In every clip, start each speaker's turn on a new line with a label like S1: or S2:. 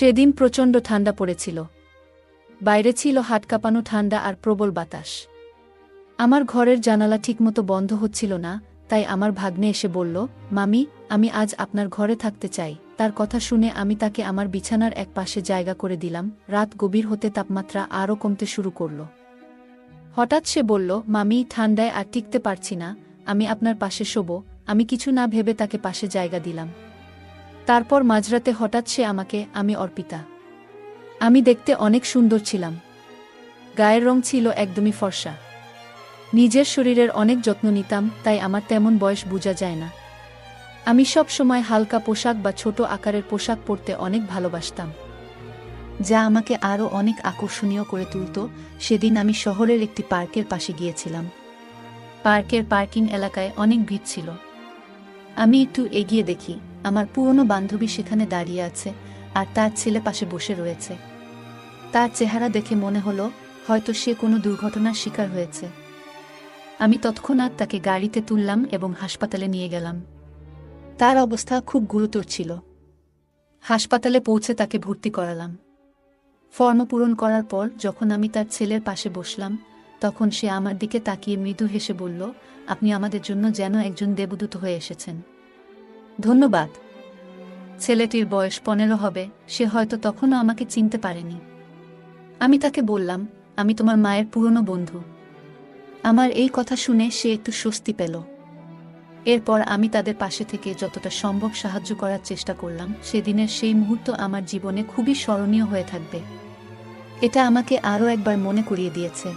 S1: সেদিন প্রচণ্ড ঠান্ডা পড়েছিল। বাইরে ছিল হাট কাঁপানো ঠান্ডা আর প্রবল বাতাস। আমার ঘরের জানালা ঠিকমতো বন্ধ হচ্ছিল না, তাই আমার ভাগ্নে এসে বলল, মামি, আমি আজ আপনার ঘরে থাকতে চাই। তার কথা শুনে আমি তাকে আমার বিছানার এক পাশে জায়গা করে দিলাম। রাত গভীর হতে তাপমাত্রা আরও কমতে শুরু করল। হঠাৎ সে বলল, মামি, ঠান্ডায় আর টিকতে পারছি না, আমি আপনার পাশে শোবো। আমি কিছু না ভেবে তাকে পাশে জায়গা দিলাম। তারপর মাঝরাতে হঠাৎ সে আমাকে, আমি অর্পিতা। আমি দেখতে অনেক সুন্দর ছিলাম। গায়ের রং ছিল একদমই ফর্সা। নিজের শরীরের অনেক যত্ন নিতাম, তাই আমার তেমন বয়স বোঝা যায় না। আমি সব সময় হালকা পোশাক বা ছোট আকারের পোশাক পরতে অনেক ভালোবাসতাম, যা আমাকে আরও অনেক আকর্ষণীয় করে তুলত। সেদিন আমি শহরের একটি পার্কের পাশে গিয়েছিলাম। পার্কের পার্কিং এলাকায় অনেক ভিড় ছিল। আমি একটু এগিয়ে দেখি আমার পুরনো বান্ধবী সেখানে দাঁড়িয়ে আছে, আর তার ছেলে পাশে বসে রয়েছে। তার চেহারা দেখে মনে হলো হয়তো সে কোনো দুর্ঘটনার শিকার হয়েছে। আমি তৎক্ষণাৎ তাকে গাড়িতে তুললাম এবং হাসপাতালে নিয়ে গেলাম। তার অবস্থা খুব গুরুতর ছিল। হাসপাতালে পৌঁছে তাকে ভর্তি করালাম। ফর্ম পূরণ করার পর যখন আমি তার ছেলের পাশে বসলাম, তখন সে আমার দিকে তাকিয়ে মৃদু হেসে বলল, আপনি আমাদের জন্য যেন একজন দেবদূত হয়ে এসেছেন। ধন্যবাদ। ছেলেটির বয়স 15 হবে, সে হয়তো তখনও আমাকে চিনতে পারেনি। আমি তাকে বললাম, আমি তোমার মায়ের পুরনো বন্ধু। আমার এই কথা শুনে সে একটু স্বস্তি পেল। এরপর আমি তাদের পাশে থেকে যতটা সম্ভব সাহায্য করার চেষ্টা করলাম। সেদিনের সেই মুহূর্ত আমার জীবনে খুবই স্মরণীয় হয়ে থাকবে। এটা আমাকে আরও একবার মনে করিয়ে দিয়েছে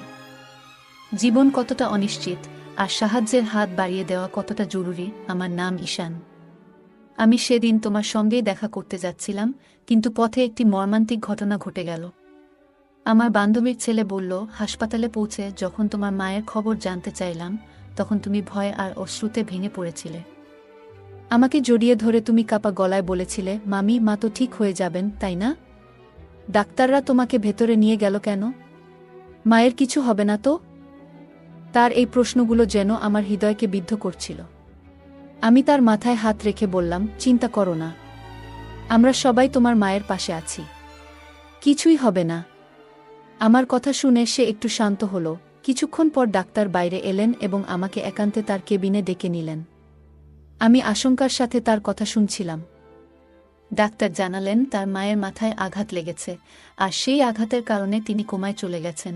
S1: জীবন কতটা অনিশ্চিত, আর সাহায্যের হাত বাড়িয়ে দেওয়া কতটা জরুরি। আমার নাম ঈশান। আমি সেদিন তোমার সঙ্গেই দেখা করতে যাচ্ছিলাম, কিন্তু পথে একটি মর্মান্তিক ঘটনা ঘটে গেল। আমার বান্ধবীর ছেলে বলল, হাসপাতালে পৌঁছে যখন তোমার মায়ের খবর জানতে চাইলাম, তখন তুমি ভয় আর অশ্রুতে ভেঙে পড়েছিলে। আমাকে জড়িয়ে ধরে তুমি কাঁপা গলায় বলেছিলে, মামি, মা তো ঠিক হয়ে যাবেন, তাই না? ডাক্তাররা তোমাকে ভেতরে নিয়ে গেল কেন? মায়ের কিছু হবে না তো? তার এই প্রশ্নগুলো যেন আমার হৃদয়কে বিদ্ধ করছিল। আমি তার মাথায় হাত রেখে বললাম, চিন্তা করো না, আমরা সবাই তোমার মায়ের পাশে আছি, কিছুই হবে না। আমার কথা শুনে সে একটু শান্ত হল। কিছুক্ষণ পর ডাক্তার বাইরে এলেন এবং আমাকে একান্তে তার কেবিনে ডেকে নিলেন। আমি আশঙ্কার সাথে তার কথা শুনছিলাম। ডাক্তার জানালেন তার মায়ের মাথায় আঘাত লেগেছে, আর সেই আঘাতের কারণে তিনি কোমায় চলে গেছেন।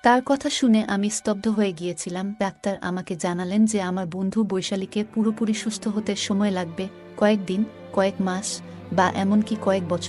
S1: তার কথা শুনে আমি স্তব্ধ হয়ে গিয়েছিলাম। ডাক্তার আমাকে জানালেন যে আমার বন্ধু বৈশালীকে পুরোপুরি সুস্থ হতে সময় লাগবে, কয়েকদিন, কয়েক মাস বা এমনকি কয়েক বছর।